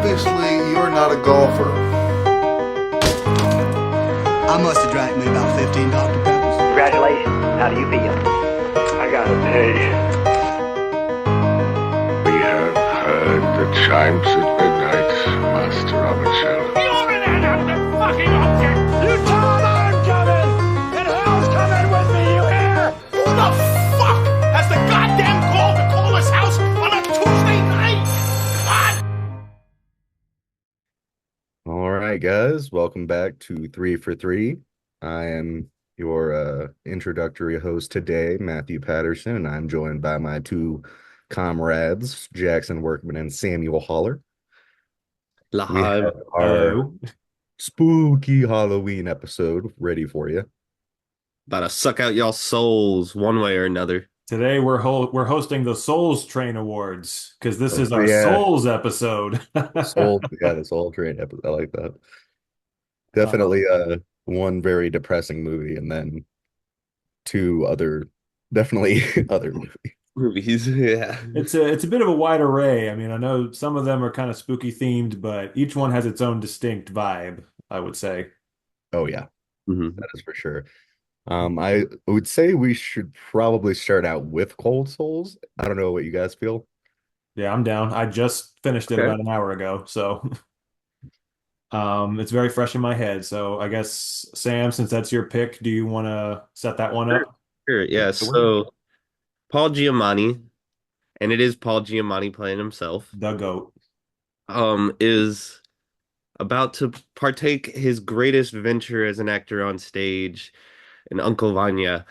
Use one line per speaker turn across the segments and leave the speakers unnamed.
obviously you're not a golfer.
I must have drank me about 15 Dr. Peppers.
Congratulations. How do you feel?
I gotta pay.
We have heard the chimes at midnight, Master Romeo.
You're an inanimate fucking object! You told I'm coming! And hell's coming with me, you hear? Who the fuck has the goddamn gall to call his house on a Tuesday night? God!
All right, guys, welcome back to 3 for 3. I am your introductory host today, Matthew Patterson, and I'm joined by my two comrades, Jackson Workman and Samuel Holler. We have our spooky Halloween episode ready for you.
About to suck out y'all souls one way or another.
Today we're hosting the Souls Train Awards because this is our
yeah.
Souls episode.
The Soul Train episode. I like that. Definitely one very depressing movie, and then two other definitely other
movies. Yeah.
It's a bit of a wide array. I mean, I know some of them are kind of spooky themed, but each one has its own distinct vibe, I would say.
Oh yeah.
Mm-hmm.
That is for sure. I would say we should probably start out with Cold Souls. I don't know what you guys feel.
Yeah, I'm down. I just finished it about an hour ago, so it's very fresh in my head. So I guess, Sam, since that's your pick, do you want to set that one up?
Sure, yeah. So Paul Giamatti, and it is Paul Giamatti playing himself,
the GOAT,
is about to partake his greatest venture as an actor on stage in Uncle Vanya,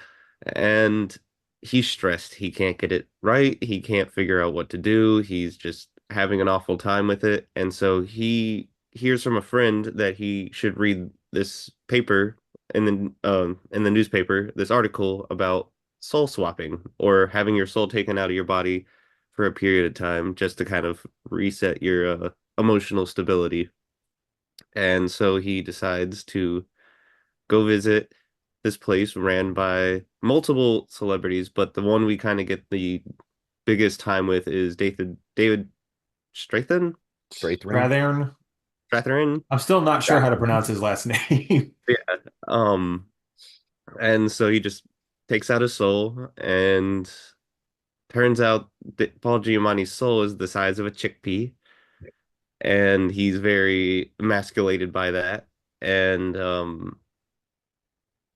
and he's stressed. He can't get it right. He can't figure out what to do. He's just having an awful time with it, and so he hears from a friend that he should read this paper in the newspaper, this article about soul swapping, or having your soul taken out of your body for a period of time just to kind of reset your emotional stability. And so he decides to go visit this place ran by multiple celebrities, but the one we kind of get the biggest time with is David Strathairn.
I'm still not sure how to pronounce his last name.
Yeah. And so he just takes out his soul, and turns out that Paul Giamatti's soul is the size of a chickpea, and he's very emasculated by that. And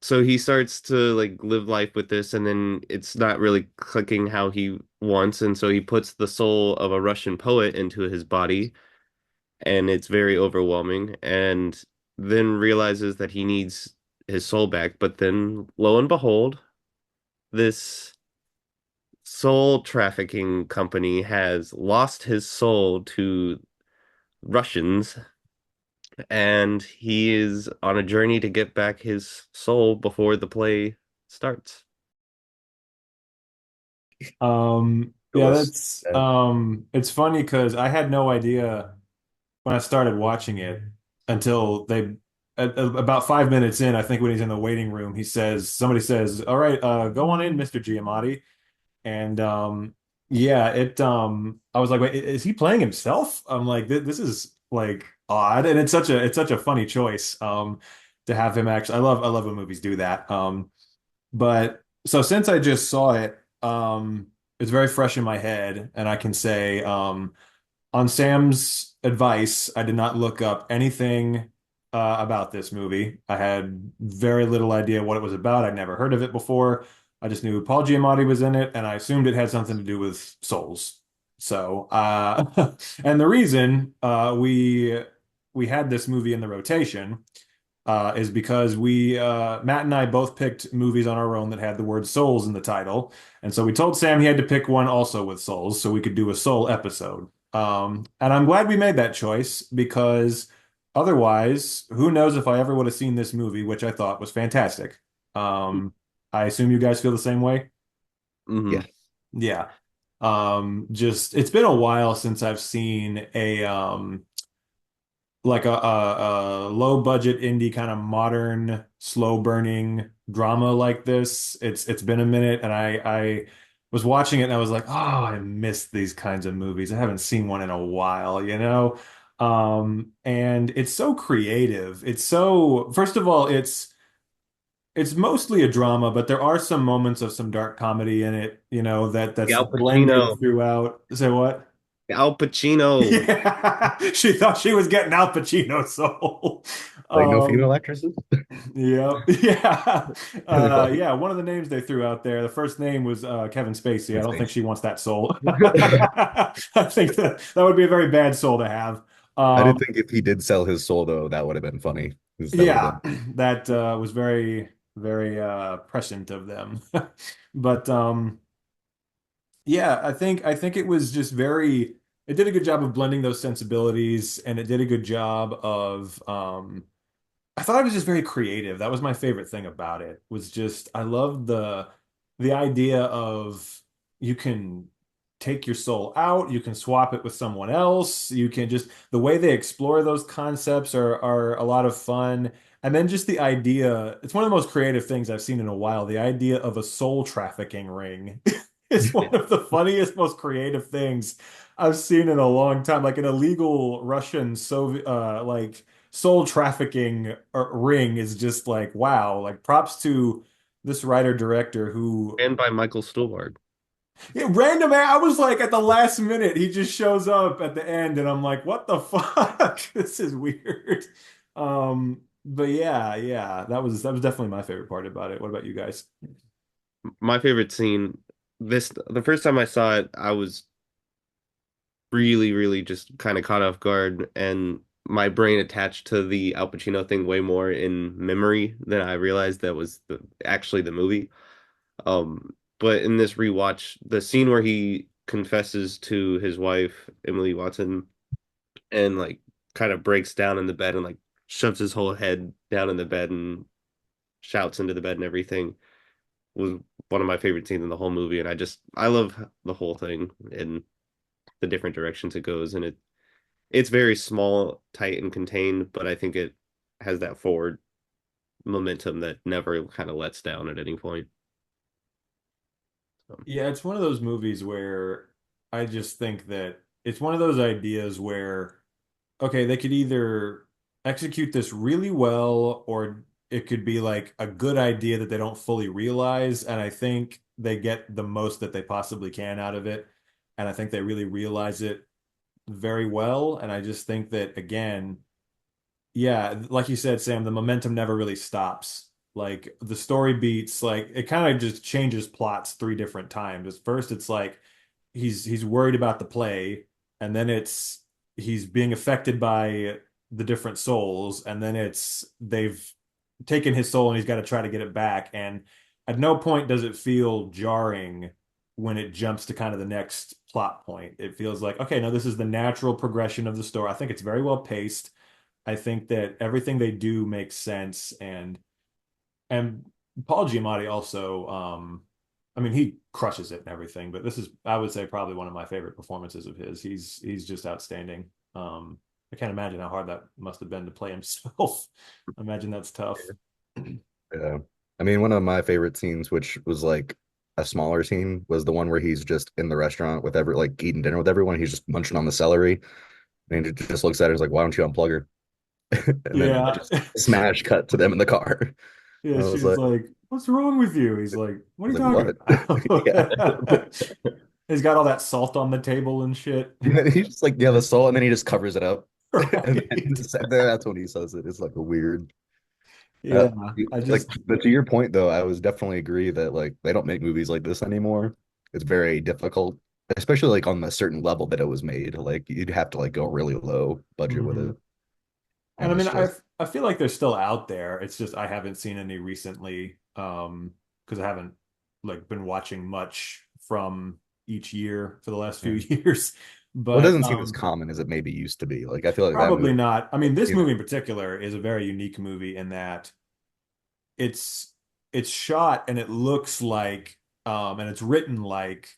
so he starts to like live life with this, and then it's not really clicking how he wants, and so he puts the soul of a Russian poet into his body, and it's very overwhelming, and then realizes that he needs his soul back. But then lo and behold, this soul trafficking company has lost his soul to Russians, and he is on a journey to get back his soul before the play starts.
That's it's funny because I had no idea when I started watching it until about 5 minutes in. I think when he's in the waiting room, somebody says, "All right, go on in, Mr. Giamatti." And I was like, wait, is he playing himself? I'm like, this is like odd, and it's such a funny choice to have him actually. I love when movies do that. But so since I just saw it, it's very fresh in my head, and I can say, on Sam's advice, I did not look up anything about this movie. I had very little idea what it was about. I'd never heard of it before. I just knew Paul Giamatti was in it, and I assumed it had something to do with souls. So, and the reason we had this movie in the rotation is because Matt and I both picked movies on our own that had the word souls in the title, and so we told Sam he had to pick one also with souls, so we could do a soul episode. And I'm glad we made that choice, because otherwise, who knows if I ever would have seen this movie, which I thought was fantastic. I assume you guys feel the same way?
Mm-hmm.
Yeah. Just it's been a while since I've seen a like a low budget indie kind of modern slow burning drama like this. It's been a minute, and I was watching it and I was like, oh, I miss these kinds of movies. I haven't seen one in a while, you know? And it's so creative. It's so, first of all, it's mostly a drama, but there are some moments of some dark comedy in it, that's
Al
blended
Pacino.
throughout. Say what?
Al Pacino.
Yeah, she thought she was getting Al Pacino's soul.
Like no female
Um,
actresses.
yeah, yeah, yeah. One of the names they threw out there, the first name was Kevin Spacey. I don't think she wants that soul. I think that would be a very bad soul to have.
I did
Um,
think if he did sell his soul though, that would have been funny. 'Cause that would have
yeah,
been
that was very, very prescient of them. But yeah, I think it was just very. It did a good job of blending those sensibilities, and it did a good job of. I thought it was just very creative. That was my favorite thing about it. Was just I loved the idea of you can take your soul out, you can swap it with someone else, you can just the way they explore those concepts are a lot of fun. And then just the idea, it's one of the most creative things I've seen in a while. The idea of a soul trafficking ring is one of the funniest, most creative things I've seen in a long time. Like an illegal Russian Soviet like soul trafficking ring is just like wow, like props to this writer director who
And by Michael Stuhlbarg.
yeah, random I was like at the last minute he just shows up at the end and I'm like what the fuck this is weird. But yeah, that was definitely my favorite part about it. What about you guys?
My favorite scene, the first time I saw it, I was really, really just kind of caught off guard, and my brain attached to the Al Pacino thing way more in memory than I realized that was actually the movie. But in this rewatch, the scene where he confesses to his wife, Emily Watson, and like kind of breaks down in the bed and like shoves his whole head down in the bed and shouts into the bed and everything was one of my favorite scenes in the whole movie. And I love the whole thing and the different directions it goes. And it's very small, tight, and contained, but I think it has that forward momentum that never kind of lets down at any point. So,
Yeah, it's one of those movies where I just think that it's one of those ideas where okay, they could either execute this really well or it could be like a good idea that they don't fully realize. And I think they get the most that they possibly can out of it. And I think they really realize it very well. And I just think that, again, yeah, like you said, Sam, the momentum never really stops. Like the story beats, like it kind of just changes plots three different times. At first, it's like he's worried about the play, and then it's he's being affected by the different souls, and then it's they've taken his soul and he's got to try to get it back. And at no point does it feel jarring when it jumps to kind of the next plot point. It feels like, okay, no, this is the natural progression of the story. I think it's very well paced. I think that everything they do makes sense, and Paul Giamatti also, I mean, he crushes it and everything. But this is, I would say, probably one of my favorite performances of his. He's just outstanding. I can't imagine how hard that must have been to play himself. I imagine that's tough.
yeah. I mean, one of my favorite scenes, which was like a smaller scene, was the one where he's just in the restaurant with like eating dinner with everyone. He's just munching on the celery, and he just looks at her and is like, "Why don't you unplug her?" And then
Yeah,
just smash cut to them in the car.
yeah.
I was
She's
like,
like, "What's wrong with you?" He's like, "What are you
"What?"
talking
Yeah.
about?" He's got all that salt on the table and shit.
And he's just like, "Yeah, the soul," and then he just covers it up, and
Right.
then that's when he says it. It's like a weird.
Yeah, I
Like,
just
but to your point though, I was definitely agree that like they don't make movies like this anymore. It's very difficult, especially like on the certain level that it was made. Like you'd have to like go really low budget with
mhm.
it,
And
and
I
it's
mean, I
just
I feel like they're still out there. It's just I haven't seen any recently, because I haven't like been watching much from each year for the last few
yeah.
years.
Well, it
But
doesn't seem as common as it maybe used to be. Like I feel like that
probably
movie,
not. I mean, this
you know,
movie in particular is a very unique movie in that it's it's shot and it looks like and it's written like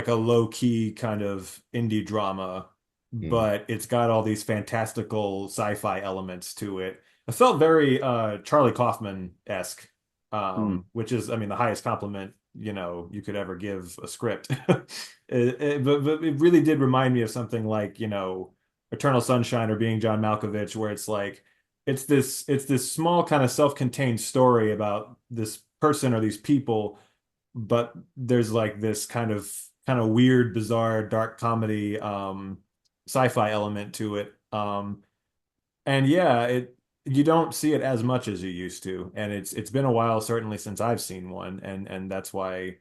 a low key kind of indie drama,
mm,
but it's got all these fantastical sci-fi elements to it. It felt very Charlie Kaufman-esque,
hmm.
which is, I mean, the highest compliment, you could ever give a script. But it really did remind me of something like, Eternal Sunshine or Being John Malkovich, where it's like it's this small kind of self-contained story about this person or these people, but there's like this kind of weird, bizarre, dark comedy, sci-fi element to it. And yeah, it you don't see it as much as you used to, and it's been a while, certainly since I've seen one, and that's why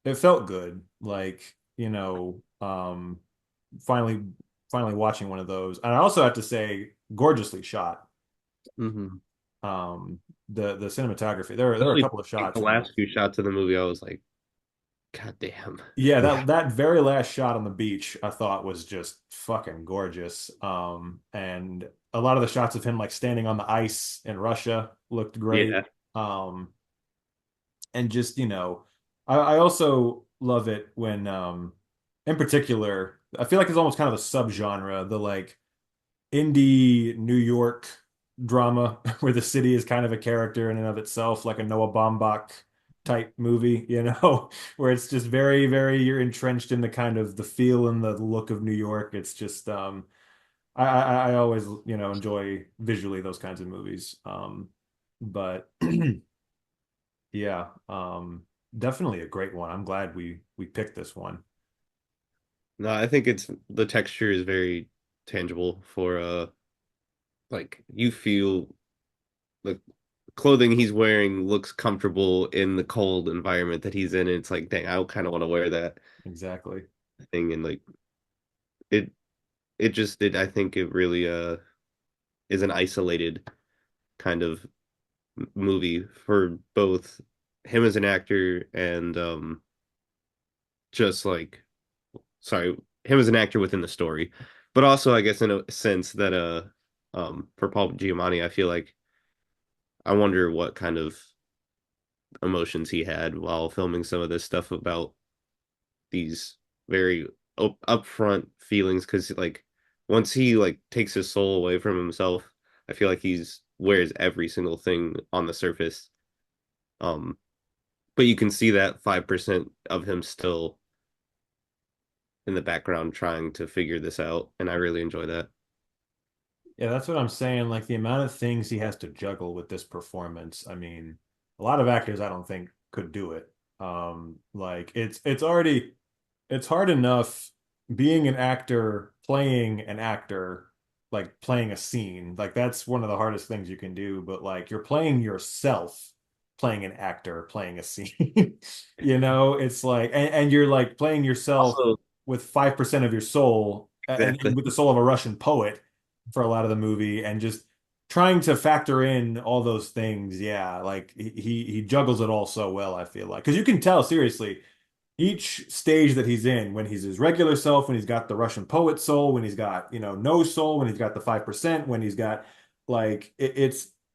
it felt good. Like, finally finally watching one of those. And I also have to say, gorgeously shot.
Mm-hmm.
The cinematography. There are a
Especially
couple of
like,
shots
the
in
last
this.
few shots of the movie, I was like, God damn.
Yeah,
Yeah.
that very last shot on the beach I thought was just fucking gorgeous. And a lot of the shots of him like standing on the ice in Russia looked great.
Yeah.
Um, and just, I also love it when in particular, I feel like it's almost kind of a subgenre, the like indie New York drama where the city is kind of a character in and of itself, like a Noah Baumbach type movie, where it's just very, very, you're entrenched in the kind of the feel and the look of New York. It's just I always, enjoy visually those kinds of movies. But yeah, definitely a great one. I'm glad we picked this one.
No, I think it's the texture is very tangible for like you feel the clothing he's wearing looks comfortable in the cold environment that he's in. And it's like, dang, I kind of want to wear that
Exactly.
thing. And like it I think it really is an isolated kind of movie for both him as an actor and just like sorry, him as an actor within the story. But also I guess in a sense that for Paul Giamatti, I feel like I wonder what kind of emotions he had while filming some of this stuff about these very upfront feelings because like once he like takes his soul away from himself, I feel like he's wears every single thing on the surface. Um, but you can see that 5% of him still in the background trying to figure this out, and I really enjoy that.
Yeah, that's what I'm saying. Like the amount of things he has to juggle with this performance. I mean, a lot of actors I don't think could do it. Like it's hard enough being an actor, playing an actor, like playing a scene. Like that's one of the hardest things you can do, but like you're playing yourself, playing an actor, playing a scene. It's like and you're like playing yourself
Also,
with 5% of your soul and
exactly.
with the soul of a Russian poet for a lot of the movie and just trying to factor in all those things. Yeah, like he juggles it all so well, I feel like. Because you can tell seriously each stage that he's in, when he's his regular self, when he's got the Russian poet soul, when he's got, no soul, when he's got the 5%, when he's got like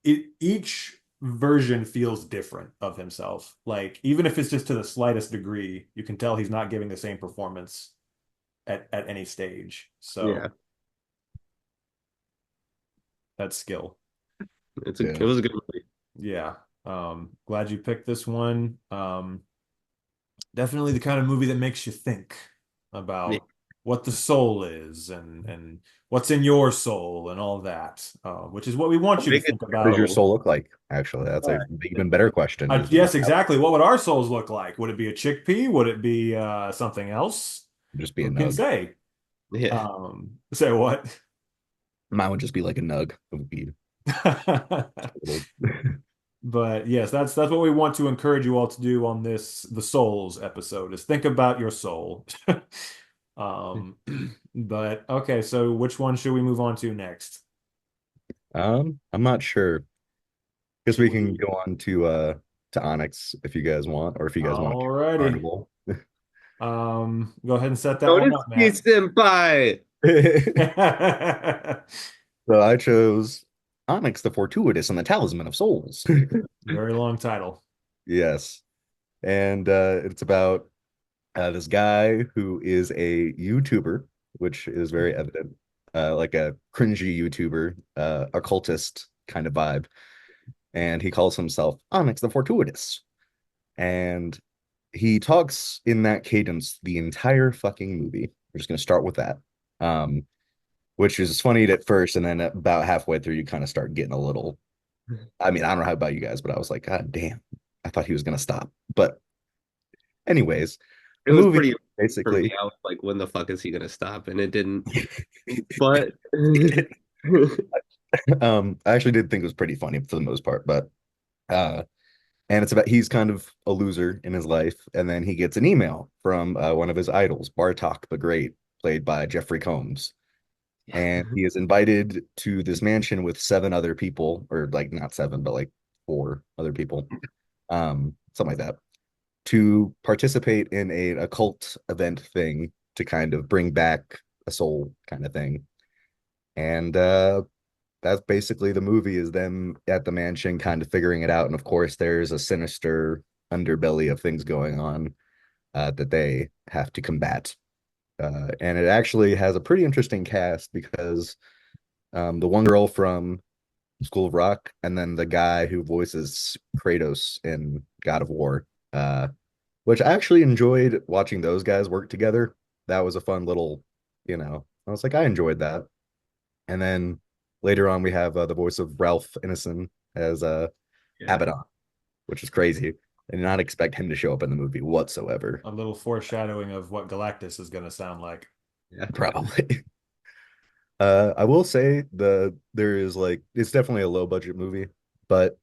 each version feels different of himself. Like even if it's just to the slightest degree, you can tell he's not giving the same performance at any stage.
Yeah,
So that's skill.
it
Yeah.
was a good movie.
Yeah. Glad you picked this one. Definitely the kind of movie that makes you think
Yeah.
about what the soul is and what's in your soul and all that, which is what we
How
want you to
big is
think
What does your
about.
soul?
soul look like? Actually, that's a even better question.
Yes, exactly. What would our souls look like? Would it be a chickpea? Would it be something else?
Just be a
Who can
nug?
say?
Yeah.
Say what?
Mine would just be like a nug. It would be little.
But yes, that's what we want to encourage you all to do on the souls episode is think about your soul. Um, but okay, so which one should we move on to next?
I'm not sure. Guess
Should
we can
we?
go on to Onyx if you guys want, or if you guys want to do
Alrighty.
Carnival.
Go ahead and set that one
Notice
up,
me,
Matt.
senpai.
So I chose Onyx the Fortuitous and the Talisman of Souls.
Very long title.
Yes. And it's about this guy who is a YouTuber, which is very evident, like a cringy YouTuber, occultist kind of vibe. And he calls himself Onyx the Fortuitous. And he talks in that cadence the entire fucking movie. We're just going to start with that. Um, which is funny at first, and then about halfway through, you kind of start getting a little. I mean, I don't know how about you guys, but I was like, God damn, I thought he was gonna stop. But anyways,
It
the
was
movie
pretty for me.
basically.
I was like, when the fuck is he gonna stop? And it didn't. But
I actually did think it was pretty funny for the most part, but uh, and it's about he's kind of a loser in his life, and then he gets an email from one of his idols, Bartok the Great, played by Jeffrey Combs, and he is invited to this mansion with seven other people, or like not seven, but like four other people, something like that, to participate in a occult event thing to kind of bring back a soul kind of thing. And that's basically the movie is them at the mansion kind of figuring it out. And of course, there's a sinister underbelly of things going on that they have to combat. And it actually has a pretty interesting cast because the one girl from School of Rock, and then the guy who voices Kratos in God of War, which I actually enjoyed watching those guys work together. That was a fun little, I was like, I enjoyed that. And then later on, we have the voice of Ralph Ineson as
yeah.
Abaddon, which is crazy. I did not expect him to show up in the movie whatsoever.
A little foreshadowing of what Galactus is going to sound like.
Yeah.
Probably. I will say there is like it's definitely a low budget movie, but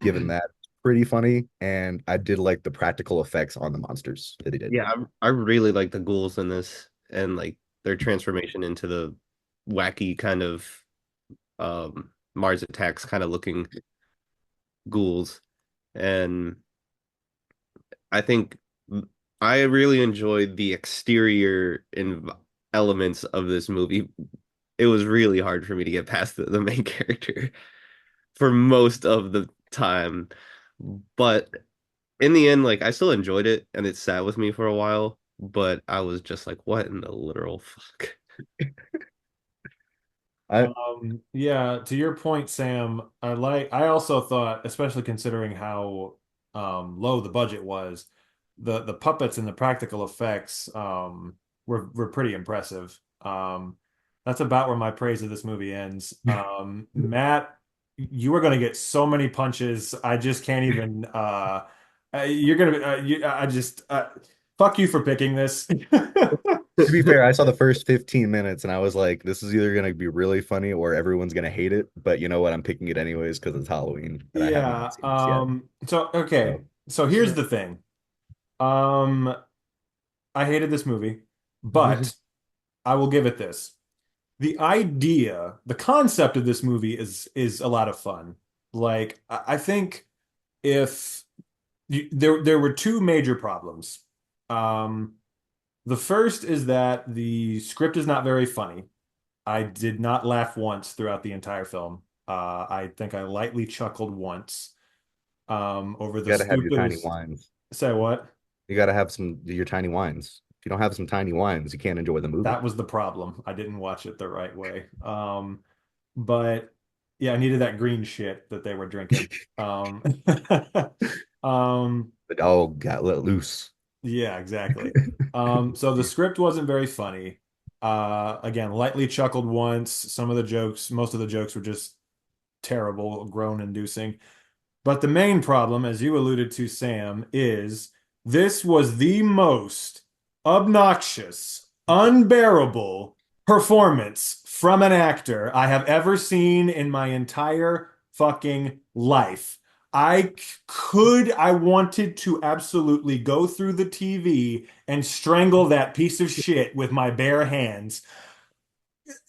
given that, it's pretty funny, and I did like the practical effects on the monsters that he did.
Yeah, I really like the ghouls in this and like their transformation into the wacky kind of Mars Attacks kind of looking ghouls. And I think I really enjoyed the exterior elements of this movie. It was really hard for me to get past the main character for most of the time. But in the end, like I still enjoyed it and it sat with me for a while, but I was just like, what in the literal fuck?
I
Yeah, to your point, Sam, I also thought, especially considering how low the budget was, the puppets and the practical effects were pretty impressive. That's about where my praise of this movie ends. Matt, you are going to get so many punches. I just can't even you're going to I just fuck you for picking this.
To be fair, I saw the first 15 minutes and I was like, this is either gonna be really funny or everyone's gonna hate it. But you know what? I'm picking it anyways because it's Halloween and I have
Yeah.
not seen this yet.
So okay.
So
So here's the thing. Um, I hated this movie, but I will give it this. The idea, the concept of this movie is a lot of fun. Like I think if there were two major problems. Um, the first is that the script is not very funny. I did not laugh once throughout the entire film. I think I lightly chuckled once over
you
the
gotta have your tiny
stupidest.
wines.
Say what?
You gotta have some your tiny wines. If you don't have some tiny wines, you can't enjoy the movie.
That was the problem. I didn't watch it the right way. But yeah, I needed that green shit that they were drinking. Um, um,
The dog got let loose.
yeah, exactly. So the script wasn't very funny. Again, lightly chuckled once. Some of the jokes, most of the jokes were just terrible, groan-inducing. But the main problem, as you alluded to, Sam, is this was the most obnoxious, unbearable performance from an actor I have ever seen in my entire fucking life. I wanted to absolutely go through the TV and strangle that piece of shit with my bare hands.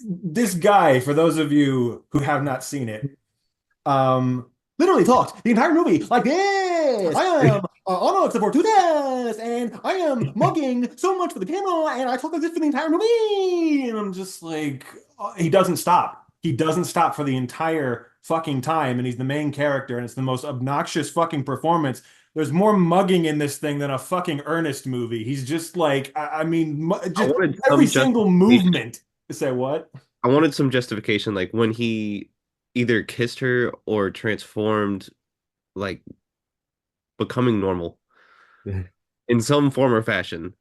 This guy, for those of you who have not seen it, literally talked the entire movie like this. I am Onyx the Fortuitous, and I am mugging so much for the camera, and I talk like this for the entire movie. And I'm just like, he doesn't stop. He doesn't stop for the entire fucking time, and he's the main character, and it's the most obnoxious fucking performance. There's more mugging in this thing than a fucking Ernest movie. He's just like, I mean,
I
just
wanted
every
some
single
justification.
movement. Say what?
I wanted some justification, like when he either kissed her or transformed, like becoming normal in some form or fashion.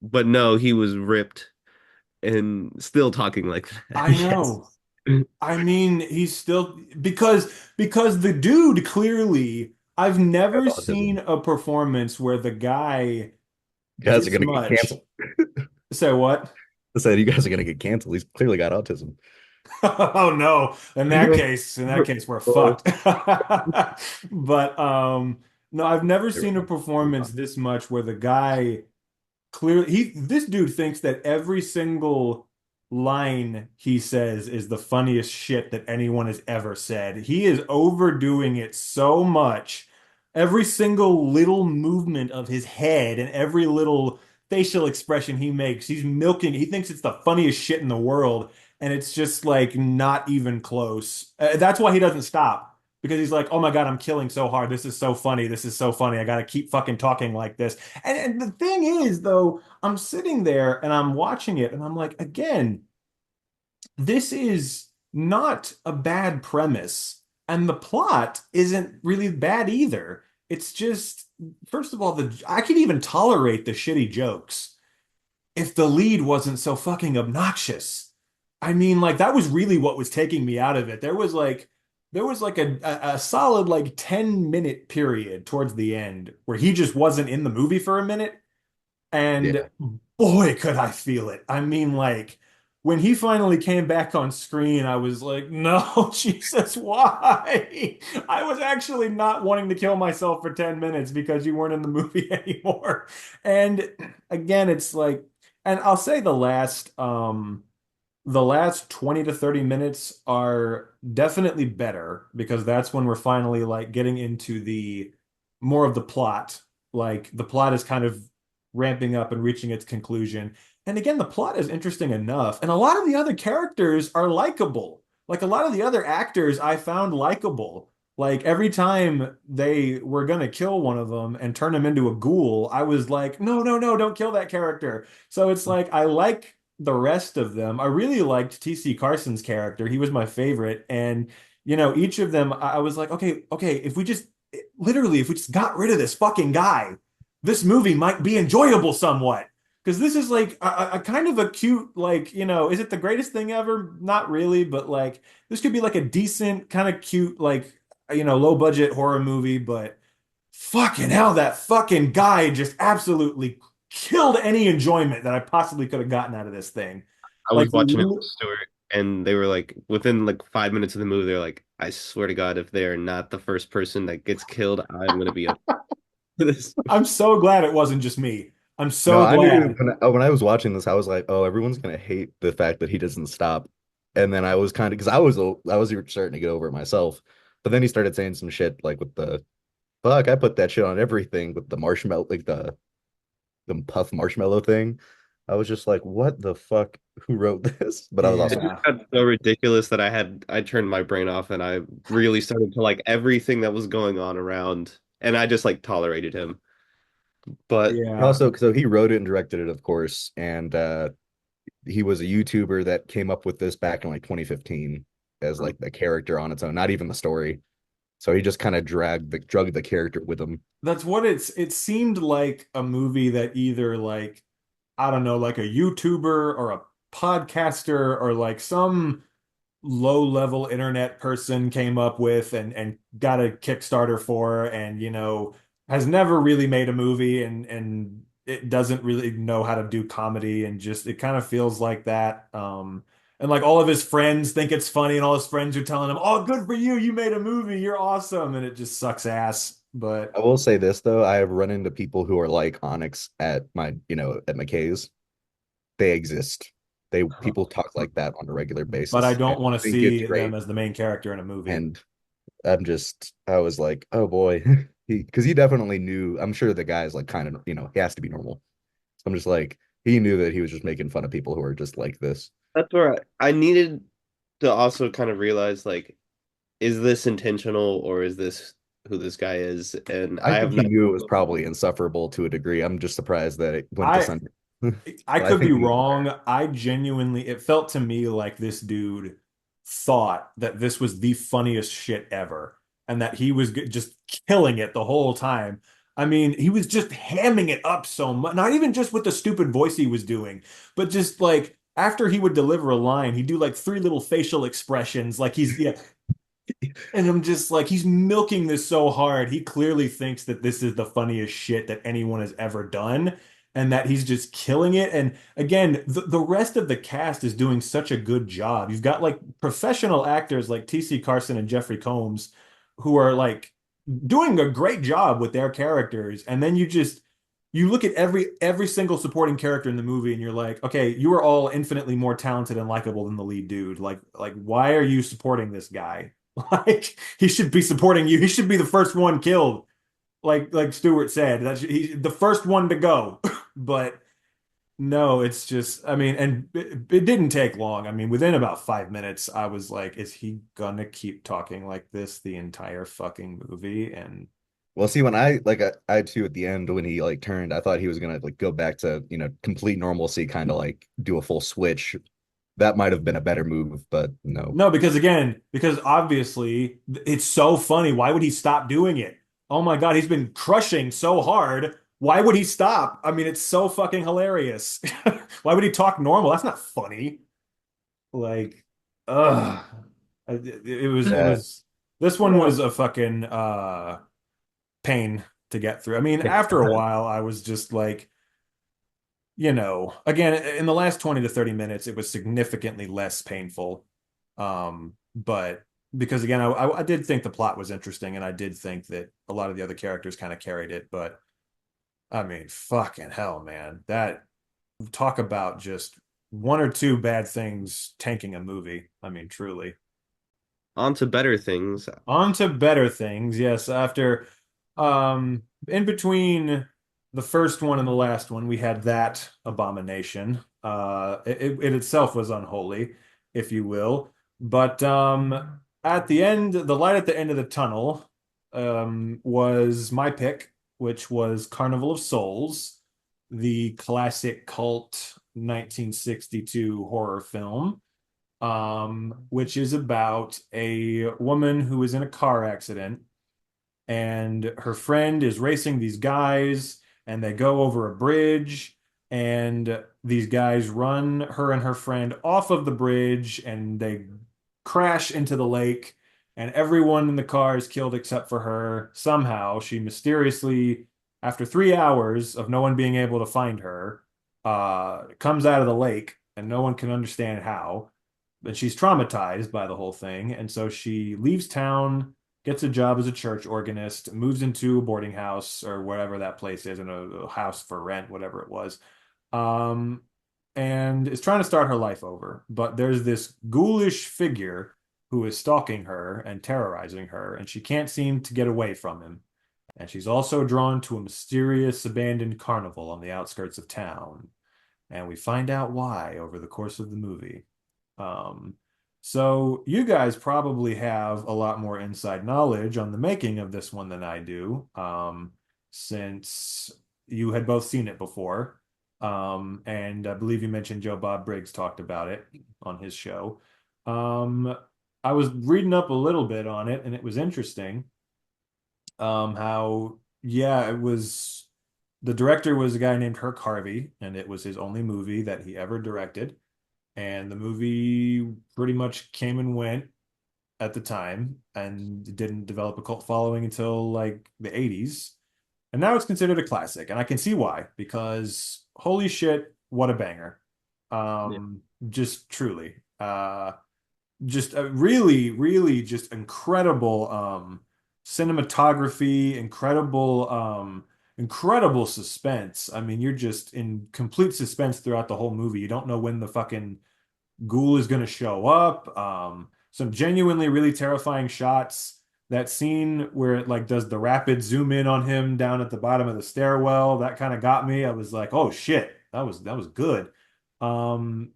But no, he was ripped and still talking like that.
I know. I mean, he's still because the dude clearly, I've
Got
never
autism.
seen a performance where the guy
You guys are
this
gonna get
much.
canceled.
Say what?
I said you guys are gonna get canceled. He's clearly got autism.
Oh no. In that case, we're fucked. But no, I've never seen a performance this much where the guy clearly this dude thinks that every single line he says is the funniest shit that anyone has ever said. He is overdoing it so much. Every single little movement of his head and every little facial expression he makes, he's milking. He thinks it's the funniest shit in the world, and it's just like not even close. That's why he doesn't stop. Because he's like, oh my God, I'm killing so hard. This is so funny. This is so funny. I got to keep fucking talking like this. And the thing is, though, I'm sitting there and I'm watching it and I'm like, again, this is not a bad premise. And the plot isn't really bad either. It's just, first of all, I could even tolerate the shitty jokes if the lead wasn't so fucking obnoxious. I mean, like that was really what was taking me out of it. There was like a solid like 10-minute period towards the end where he just wasn't in the movie for a minute. And
Yeah.
boy, could I feel it. I mean, like when he finally came back on screen, I was like, no, Jesus, why? I was actually not wanting to kill myself for 10 minutes because you weren't in the movie anymore. And again, it's like, and I'll say the last 20 to 30 minutes are definitely better because that's when we're finally like getting into the more of the plot. Like the plot is kind of ramping up and reaching its conclusion. And again, the plot is interesting enough. And a lot of the other characters are likable. Like a lot of the other actors I found likable. Like every time they were gonna kill one of them and turn him into a ghoul, I was like, no, no, no, don't kill that character. So it's like I like the rest of them. I really liked T.C. Carson's character. He was my favorite. And, each of them, I was like, okay, okay, if we just literally, if we just got rid of this fucking guy, this movie might be enjoyable somewhat. Because this is like a kind of a cute, like, is it the greatest thing ever? Not really, but like this could be like a decent, kind of cute, like, low budget horror movie, but fucking hell, that fucking guy just absolutely killed any enjoyment that I possibly could have gotten out of this thing.
I
Like,
was watching it with Stuart, and they were like, within like 5 minutes of the movie, they're like, I swear to God, if they're not the first person that gets killed, I'm gonna be up for this.
I'm so glad it wasn't just me. I'm
No,
so
I knew
glad.
when I was watching this, I was like, oh, everyone's gonna hate the fact that he doesn't stop. And then I was kind of because I was starting to get over it myself. But then he started saying some shit like with the fuck, I put that shit on everything with the marshmallow, like the puff marshmallow thing. I was just like, what the fuck? Who wrote this? But I was
It
also
just
Yeah.
got so ridiculous that I turned my brain off and I really started to like everything that was going on around, and I just like tolerated him. But
Yeah.
also so he wrote it and directed it, of course, and he was a YouTuber that came up with this back in like 2015 as like the character on its own, not even the story. So he just kind of drugged the character with him.
That's what it seemed like a movie that either like I don't know, like a YouTuber or a podcaster or like some low-level internet person came up with and got a Kickstarter for and has never really made a movie and it doesn't really know how to do comedy and just it kind of feels like that. And like all of his friends think it's funny and all his friends are telling him, "Oh, good for you. You made a movie. You're awesome." And it just sucks ass. But
I will say this though, I have run into people who are like Onyx at at McKay's. They exist. People talk like that on a regular
I
basis, and
don't want
I
to
think it's
see them
great.
as the main character in a movie.
And I was like, oh boy, because he definitely knew. I'm sure the guy's like kind of, he has to be normal. So I'm just like, he knew that he was just making fun of people who are just like this.
that's where I needed to also kind of realize like, is this intentional or is this who this guy is? And
I
I
think
have
he
not.
knew it was probably insufferable to a degree. I'm just surprised that it went to
I
Sunday.
I
But I
could be
think he was
wrong.
aware.
I genuinely, it felt to me like this dude thought that this was the funniest shit ever and that he was just killing it the whole time. I mean, he was just hamming it up so much, not even just with the stupid voice he was doing, but just like after he would deliver a line, he'd do like three little facial expressions, like he's yeah. And I'm just like, he's milking this so hard. He clearly thinks that this is the funniest shit that anyone has ever done, and that he's just killing it. And again, the rest of the cast is doing such a good job. You've got like professional actors like T.C. Carson and Jeffrey Combs who are like doing a great job with their characters. And then you look at every single supporting character in the movie and you're like, okay, you are all infinitely more talented and likable than the lead dude. Like why are you supporting this guy? Like he should be supporting you. He should be the first one killed. Like Stewart said, he's the first one to go. But no, it's just, I mean, and it didn't take long. I mean, within about 5 minutes, I was like, is he gonna keep talking like this the entire fucking movie? And
Well, see, when I too at the end when he like turned, I thought he was gonna like go back to, complete normalcy, kind of like do a full switch. That might have been a better move, but no.
no, because obviously it's so funny. Why would he stop doing it? Oh my God, he's been crushing so hard. Why would he stop? I mean, it's so fucking hilarious. Why would he talk normal? That's not funny. Like, ugh.
Yeah.
This one was a fucking pain to get through. I mean, after a while, I was just like, again, in the last 20 to 30 minutes, it was significantly less painful. But because again, I did think the plot was interesting, and I did think that a lot of the other characters kind of carried it. But I mean, fucking hell, man. That talk about just one or two bad things tanking a movie. I mean, truly.
On to better things.
On to better things. Yes, after in between the first one and the last one, we had that abomination. It itself was unholy, if you will. But at the end, the light at the end of the tunnel was my pick, which was Carnival of Souls, the classic cult 1962 horror film, which is about a woman who is in a car accident, and her friend is racing these guys, and they go over a bridge, and these guys run her and her friend off of the bridge, and they crash into the lake, and everyone in the car is killed except for her. Somehow she mysteriously, after 3 hours of no one being able to find her, comes out of the lake, and no one can understand how. But she's traumatized by the whole thing, and so she leaves town, gets a job as a church organist, moves into a boarding house or whatever that place is, in a house for rent, whatever it was, um, and is trying to start her life over. But there's this ghoulish figure who is stalking her and terrorizing her, and she can't seem to get away from him. And she's also drawn to a mysterious abandoned carnival on the outskirts of town. And we find out why over the course of the movie. Um, so you guys probably have a lot more inside knowledge on the making of this one than I do, since you had both seen it before. And I believe you mentioned Joe Bob Briggs talked about it on his show. I was reading up a little bit on it, and it was interesting. How, yeah, it was the director was a guy named Herc Harvey, and it was his only movie that he ever directed. And the movie pretty much came and went at the time and didn't develop a cult following until like the 80s. And now it's considered a classic. And I can see why, because holy shit, what a banger.
Yeah.
Just truly. Just a really, really just incredible cinematography, incredible suspense. I mean, you're just in complete suspense throughout the whole movie. You don't know when the fucking ghoul is going to show up. Some genuinely really terrifying shots. That scene where it like does the rapid zoom in on him down at the bottom of the stairwell, that kind of got me. I was like, oh shit, that was good. Um,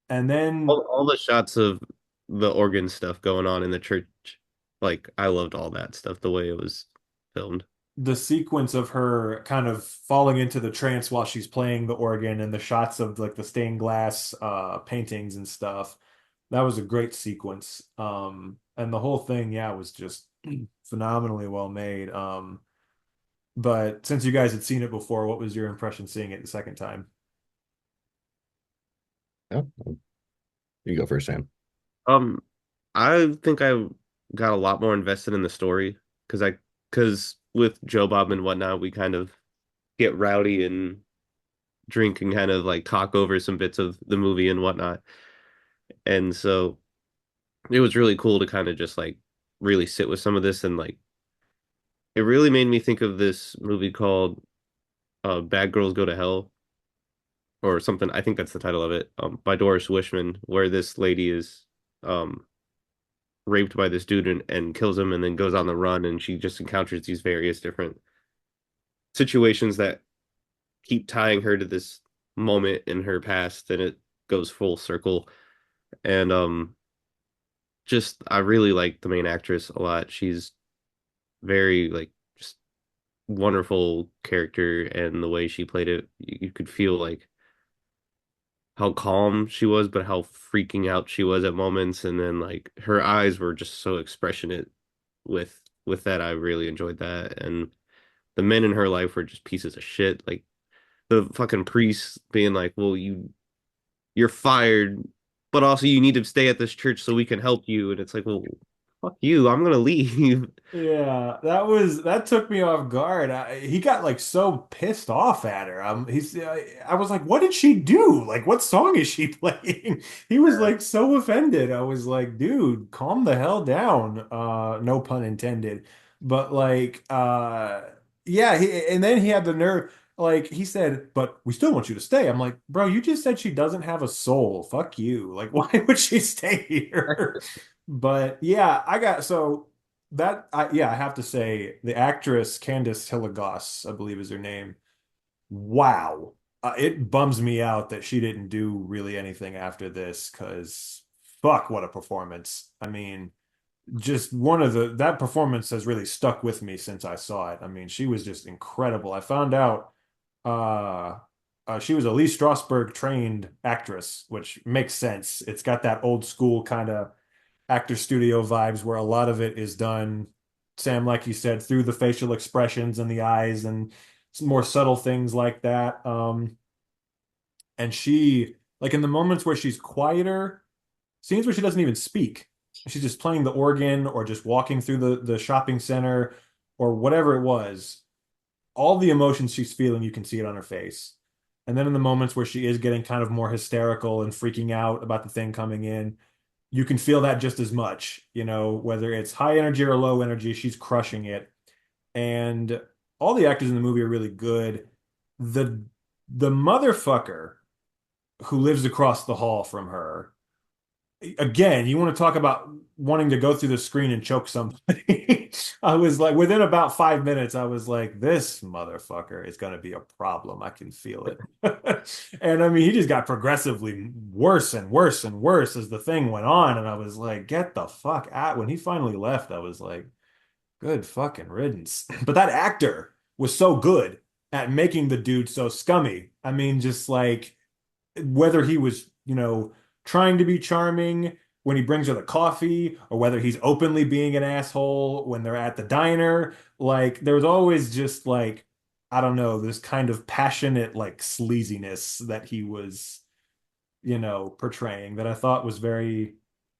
and then
All the shots of the organ stuff going on in the church, like I loved all that stuff, the way it was filmed.
the sequence of her kind of falling into the trance while she's playing the organ, and the shots of like the stained glass paintings and stuff, that was a great sequence. And the whole thing, yeah, was just phenomenally well made. But since you guys had seen it before, what was your impression seeing it the second time?
Yeah, you go first, Sam.
Um, I think I got a lot more invested in the story because with Joe Bob and whatnot, we kind of get rowdy and drink and kind of like talk over some bits of the movie and whatnot. And so it was really cool to kind of just like really sit with some of this and like it really made me think of this movie called Bad Girls Go to Hell or something. I think that's the title of it, by Doris Wishman, where this lady is um raped by this dude and kills him and then goes on the run and she just encounters these various different situations that keep tying her to this moment in her past and it goes full circle. And just I really like the main actress a lot. She's very like just wonderful character and the way she played it, you could feel like how calm she was, but how freaking out she was at moments. And then like her eyes were just so expressionate with that. I really enjoyed that. And the men in her life were just pieces of shit. Like the fucking priest being like, "Well, you're fired, but also you need to stay at this church so we can help you." And it's like, "Well, fuck you. I'm gonna leave."
Yeah, that took me off guard. He got like so pissed off at her. I was like, what did she do? Like, what song is she playing? He was like so offended. I was like, dude, calm the hell down. No pun intended. But like, yeah. And then he had the nerve. Like he said, but we still want you to stay. I'm like, bro, you just said she doesn't have a soul. Fuck you. Like, why would she stay here? But yeah, I got so. Yeah, I have to say, the actress Candice Hilligoss, I believe is her name. Wow. It bums me out that she didn't do really anything after this because fuck, what a performance. I mean, just that performance has really stuck with me since I saw it. I mean, she was just incredible. I found out uh, she was a Lee Strasberg trained actress, which makes sense. It's got that old school kind of actor studio vibes where a lot of it is done, Sam, like you said, through the facial expressions and the eyes and some more subtle things like that. And she, like in the moments where she's quieter, scenes where she doesn't even speak, she's just playing the organ or just walking through the shopping center or whatever it was, all the emotions she's feeling, you can see it on her face. And then in the moments where she is getting kind of more hysterical and freaking out about the thing coming in, you can feel that just as much, whether it's high energy or low energy, she's crushing it. And all the actors in the movie are really good. The the motherfucker who lives across the hall from her, again, you want to talk about wanting to go through the screen and choke somebody. I was like, within about 5 minutes, I was like, this motherfucker is going to be a problem. I can feel it. And I mean, he just got progressively worse and worse and worse as the thing went on. And I was like, get the fuck out. When he finally left, I was like, good fucking riddance. But that actor was so good at making the dude so scummy. I mean, just like whether he was, trying to be charming when he brings her the coffee, or whether he's openly being an asshole when they're at the diner. Like, there was always just like, I don't know, this kind of passionate, like, sleaziness that he was, portraying that I thought was very,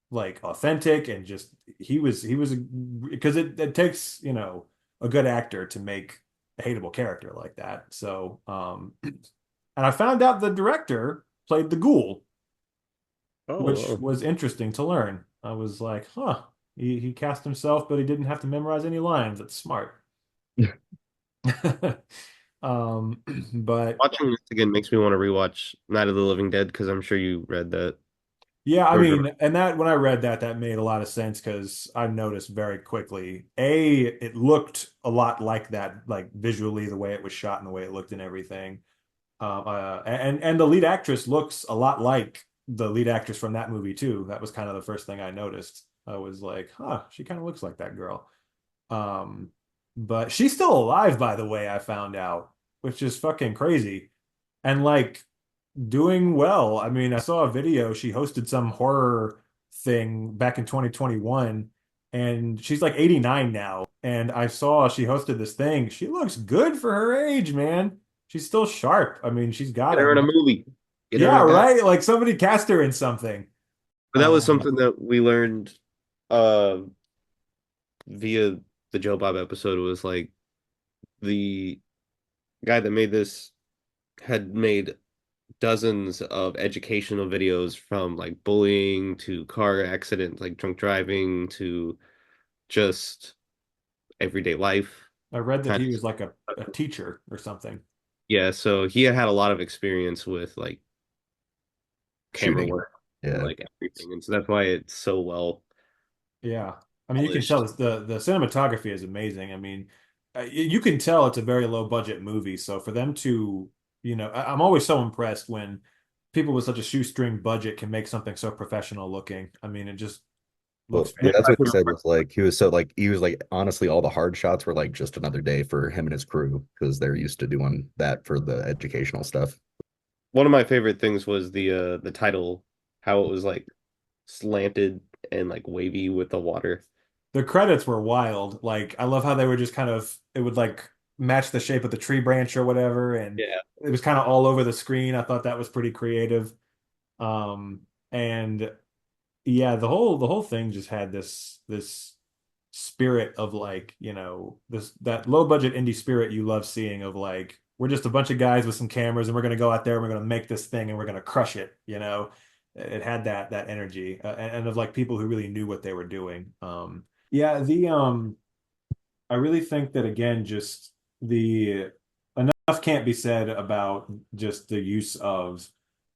like, authentic and just, because it takes, a good actor to make a hateable character like that. So, and I found out the director played the ghoul, which
Oh,
was interesting to learn. I was like, huh, he cast himself, but he didn't have to memorize any lines. That's smart. But
watching this again makes me want to rewatch Night of the Living Dead because I'm sure you read that.
yeah, I
Or
mean, and that when I read that, that made a lot of sense because I noticed very quickly, it looked a lot like that, like visually, the way it was shot and the way it looked and everything. And the lead actress looks a lot like the lead actress from that movie too. That was kind of the first thing I noticed. I was like, huh, she kind of looks like that girl. Um, but she's still alive, by the way, I found out, which is fucking crazy. And like doing well. I mean, I saw a video. She hosted some horror thing back in 2021, and she's like 89 now. And I saw she hosted this thing. She looks good for her age, man. She's still sharp. I mean, she's got
get
it.
her in a movie. Get her
Yeah,
a guy.
right. Like somebody cast her in something.
But that was
Um,
something that we learned uh via the Joe Bob episode was like the guy that made this had made dozens of educational videos from like bullying to car accidents, like drunk driving to just everyday life.
I read that
Kind
he
of,
was like a teacher or something.
yeah, so he had a lot of experience with like camera
Shooting.
work and
Yeah.
like everything. And so that's why it's so well
Yeah. I mean, you can tell
polished.
the cinematography is amazing. I mean, you can tell it's a very low budget movie. So for them to, I'm always so impressed when people with such a shoestring budget can make something so professional looking. I mean, it just looks
Well, yeah, that's
fantastic.
what he said was like he was like honestly all the hard shots were like just another day for him and his crew because they're used to doing that for the educational stuff.
One of my favorite things was the title, how it was like slanted and like wavy with the water.
The credits were wild. Like, I love how they were just kind of, it would like match the shape of the tree branch or whatever, and
Yeah.
it was kind of all over the screen. I thought that was pretty creative. And yeah, the whole thing just had this spirit of like, this that low budget indie spirit you love seeing of like we're just a bunch of guys with some cameras and we're going to go out there and we're going to make this thing and we're going to crush it, It had that energy, and of like people who really knew what they were doing. Yeah, the I really think that again, just the enough can't be said about just the use of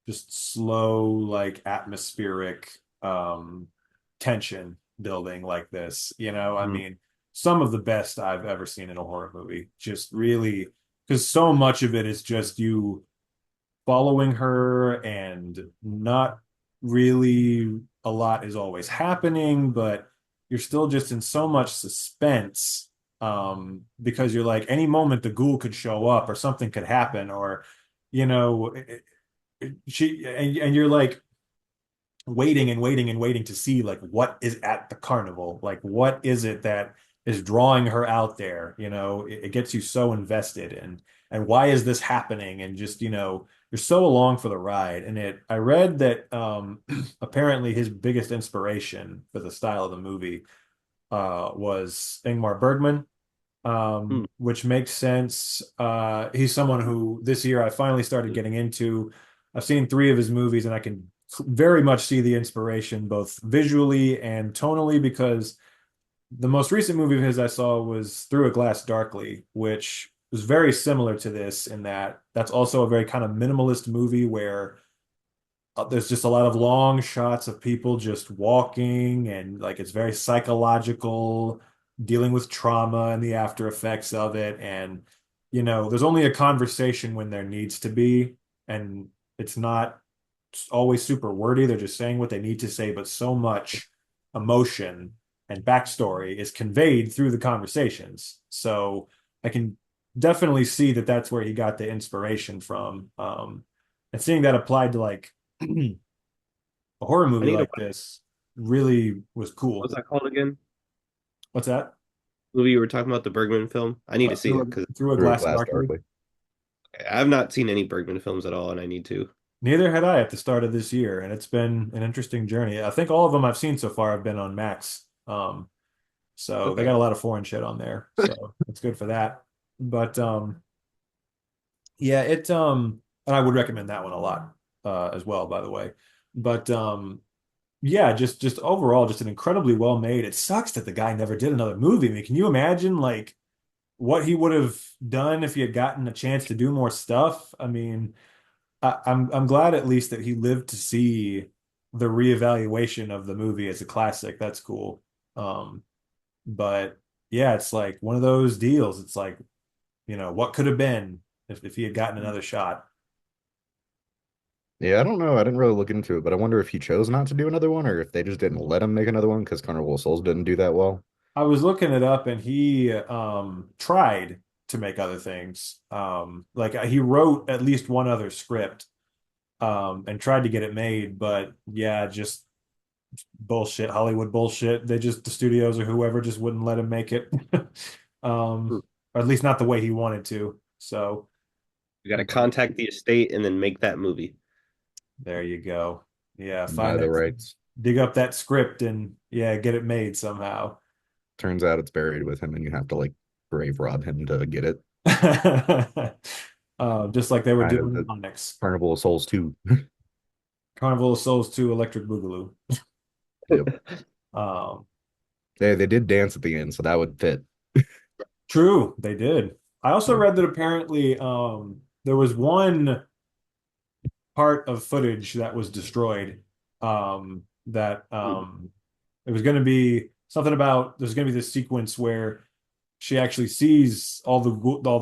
just slow, like atmospheric tension building like this. I
Mhm.
mean, some of the best I've ever seen in a horror movie. Just really, because so much of it is just you following her and not really a lot is always happening, but you're still just in so much suspense, because you're like any moment the ghoul could show up or something could happen, or you know she and you're like waiting and waiting and waiting to see like what is at the carnival, like what is it that is drawing her out there. It gets you so invested, and why is this happening, and just you're so along for the ride. And I read that apparently his biggest inspiration for the style of the movie was Ingmar Bergman,
Hmm.
which makes sense. He's someone who this year I finally started getting into. I've seen three of his movies, and I can very much see the inspiration both visually and tonally, because the most recent movie of his I saw was Through a Glass Darkly, which was very similar to this in that that's also a very kind of minimalist movie where there's just a lot of long shots of people just walking, and like it's very psychological, dealing with trauma and the after effects of it. And there's only a conversation when there needs to be, and it's not always super wordy. They're just saying what they need to say, but so much emotion and backstory is conveyed through the conversations. So I can definitely see that that's where he got the inspiration from. And seeing that applied to like a horror
I
movie
need to
like this really was
what's
cool.
that called again?
What's that?
Movie you were talking about, the Bergman film? I need to see it because
Through a
Through a
glass
glass
darkly.
darkly.
I've not seen any Bergman films at all, and I need to.
Neither had I at the start of this year, and it's been an interesting journey. I think all of them I've seen so far have been on Max. So they
Okay.
got a lot of foreign shit on there. So it's good for that. But yeah, and I would recommend that one a lot as well, by the way. But yeah, just overall, just an incredibly well made. It sucks that the guy never did another movie. I mean, can you imagine like what he would have done if he had gotten a chance to do more stuff? I mean, I'm glad at least that he lived to see the reevaluation of the movie as a classic. That's cool. Um, but yeah, it's like one of those deals. It's like, what could have been if he had gotten another shot.
Yeah, I don't know. I didn't really look into it, but I wonder if he chose not to do another one or if they just didn't let him make another one because Carnival of Souls didn't do that well.
I was looking it up, and he tried to make other things. Like he wrote at least one other script, and tried to get it made, but yeah, just bullshit, Hollywood bullshit. The studios or whoever just wouldn't let him make it.
Hmm.
Or at least not the way he wanted to. So,
You got to
but
contact the estate and then make that movie.
There you go. Yeah,
buy
find
the
that,
rights.
dig up that script and yeah, get it made somehow.
Turns out it's buried with him, and you have to like grave rob him to get it.
Just like they were
Kind of
doing in
the
Onyx.
Carnival of Souls 2.
Carnival of Souls 2 Electric Boogaloo.
Yep.
Um,
They did dance at the end, so that would fit.
True, they did. I also
Yeah.
read that apparently there was one part of footage that was destroyed. That it was going to be something about there's going to be this sequence where she actually sees all the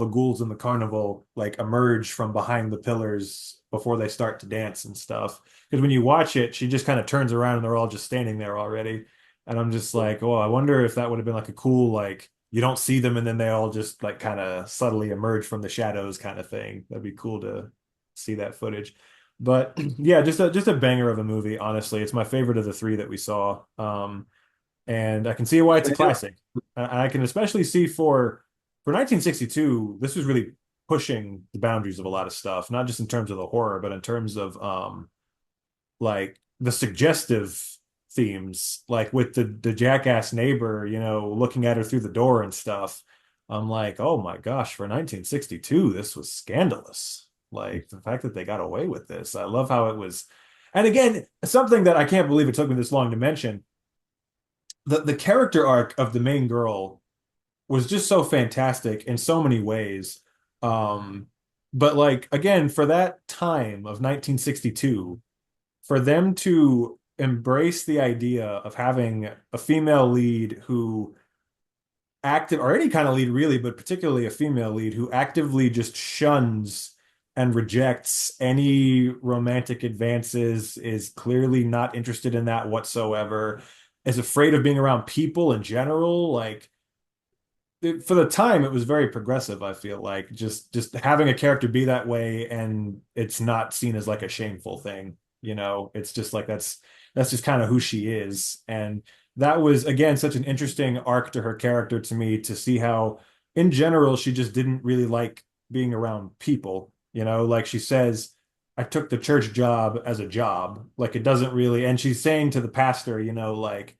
ghouls in the carnival like emerge from behind the pillars before they start to dance and stuff. Because when you watch it, she just kind of turns around and they're all just standing there already. And I'm just like, oh, I wonder if that would have been like a cool like you don't see them and then they all just like kind of subtly emerge from the shadows kind of thing. That'd be cool to see that footage. But yeah, just a banger of a movie, honestly. It's my favorite of the three that we saw. And I can see why it's a classic. I can especially see for 1962, this was really pushing the boundaries of a lot of stuff, not just in terms of the horror, but in terms of like the suggestive themes, like with the jackass neighbor, looking at her through the door and stuff. I'm like, oh my gosh, for 1962, this was scandalous. Like the fact that they got away with this. I love how it was. And again, something that I can't believe it took me this long to mention, the character arc of the main girl was just so fantastic in so many ways. Um, but like again, for that time of 1962, for them to embrace the idea of having a female lead who active or any kind of lead really, but particularly a female lead who actively just shuns and rejects any romantic advances, is clearly not interested in that whatsoever, is afraid of being around people in general. Like for the time, it was very progressive, I feel like just having a character be that way and it's not seen as like a shameful thing. It's just like that's just kind of who she is. And that was again such an interesting arc to her character to me, to see how in general she just didn't really like being around people. Like she says, I took the church job as a job. Like it doesn't really, and she's saying to the pastor, like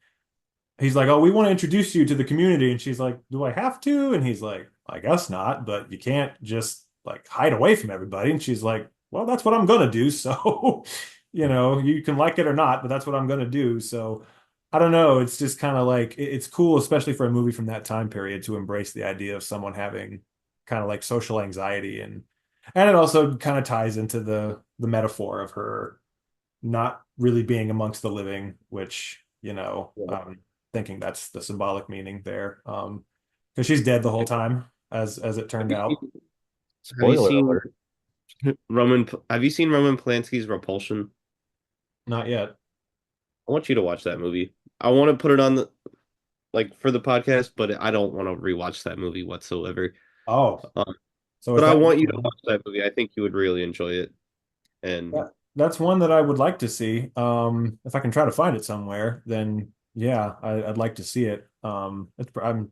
he's like, "Oh, we want to introduce you to the community." And she's like, "Do I have to?" And he's like, "I guess not, but you can't just like hide away from everybody." And she's like, "Well, that's what I'm gonna do." So, you can like it or not, but that's what I'm gonna do. So, I don't know. It's just kind of like it's cool, especially for a movie from that time period, to embrace the idea of someone having kind of like social anxiety, and it also kind of ties into the metaphor of her not really being amongst the living, which, thinking that's the symbolic meaning there. Because she's dead the whole time, as it
Have
turned
you
out.
seen, have you
Spoiler
seen
alert.
Have you seen Roman Polanski's Repulsion?
Not yet.
I want you to watch that movie. I want to put it on the like for the podcast, but I don't want to rewatch that movie whatsoever.
Oh,
Um,
so
but
is
I
that
want you to watch that movie. I think you would really enjoy it. And
that's one that I would like to see. If I can try to find it somewhere, then yeah, I'd like to see it. I'm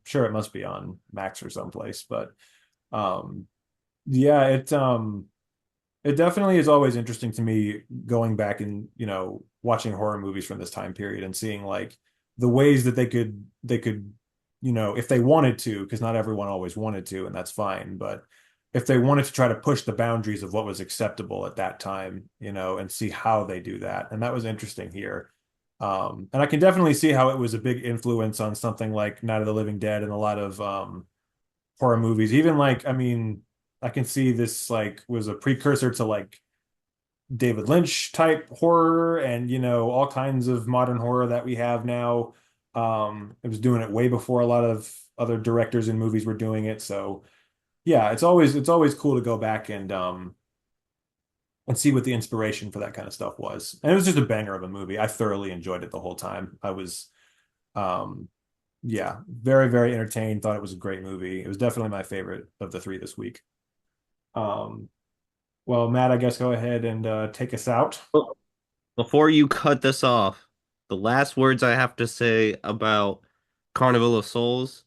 sure it must be on Max or someplace, but um, yeah, it definitely is always interesting to me going back and, watching horror movies from this time period and seeing like the ways that they could, if they wanted to, because not everyone always wanted to, and that's fine, but if they wanted to try to push the boundaries of what was acceptable at that time, and see how they do that. And that was interesting here. And I can definitely see how it was a big influence on something like Night of the Living Dead and a lot of horror movies. Even like, I mean, I can see this like was a precursor to like David Lynch type horror and all kinds of modern horror that we have now. It was doing it way before a lot of other directors and movies were doing it. So yeah, it's always cool to go back and see what the inspiration for that kind of stuff was. And it was just a banger of a movie. I thoroughly enjoyed it the whole time. I was um yeah, very, very entertained. Thought it was a great movie. It was definitely my favorite of the three this week. Um, well, Matt, I guess go ahead and take us out.
before you cut this off, the last words I have to say about Carnival of Souls,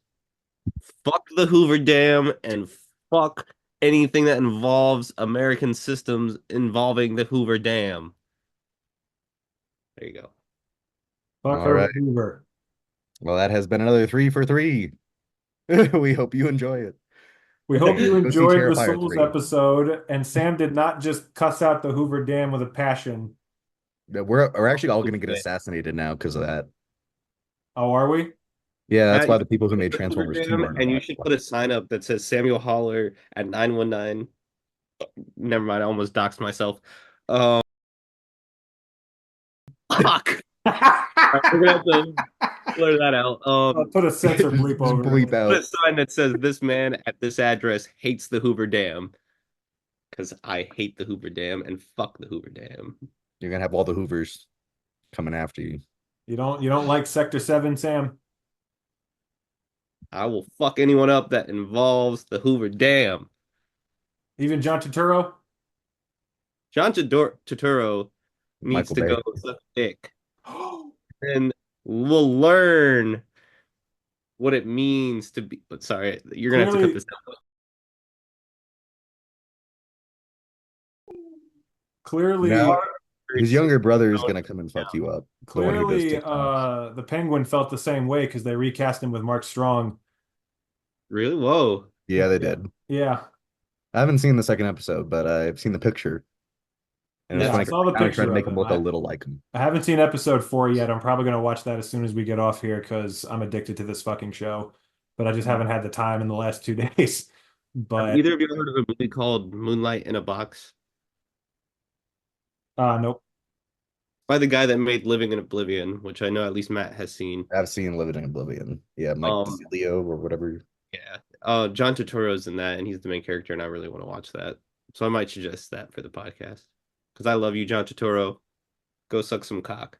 fuck the Hoover Dam and fuck anything that involves American systems involving the Hoover Dam. There you go.
Fuck
All
Herbert
right.
Hoover.
Well, that has been another 3 for 3. We hope you enjoy it.
We hope you
Go see
enjoyed the
Terrifier
Souls
3.
episode, and Sam did not just cuss out the Hoover Dam with a passion.
We're actually all going to get assassinated now because of that.
Oh, are we?
Yeah, that's
Matt,
why
you
the people who made
should put Hoover
Transformers 2
Dam,
are
and you
not.
should put a sign up that says Samuel Holler at 919. Never mind, I almost doxed myself. Fuck. We're gonna have to blur that out.
I'll put a censor bleep
Just
over
bleep
it.
Put a
out.
sign that says this man at this address hates the Hoover Dam. Because I hate the Hoover Dam and fuck the Hoover Dam.
You're going to have all the Hoovers coming after you.
You don't like Sector 7, Sam?
I will fuck anyone up that involves the Hoover Dam.
Even John Turturro?
John Turturro needs
Michael
to
Bay.
go suck dick. And we'll learn what it means to be. Sorry, you're gonna have to cut this out.
Clearly,
No. His younger brother is going to come and fuck you up. The one who does
clearly,
TikToks.
the Penguin felt the same way because they recast him with Mark Strong.
Really? Whoa.
Yeah, they did.
Yeah,
I haven't seen the second episode, but I've seen the picture. And
yeah,
it's
I
funny,
saw the
kind of
picture
trying to make
of
him
him.
look a little like him.
I haven't seen episode 4 yet. I'm probably going to watch that as soon as we get off here because I'm addicted to this fucking show. But I just haven't had the time in the last 2 days.
Have
But
either of you heard of a movie called Moonlight in a Box?
nope.
By the guy that made Living in Oblivion, which I know at least Matt has seen.
I've seen Living in Oblivion. Yeah, Mike DeCilio or whatever.
Yeah. John Turturro's in that, and he's the main character, and I really want to watch that. So I might suggest that for the podcast. Because I love you, John Turturro. Go suck some cock.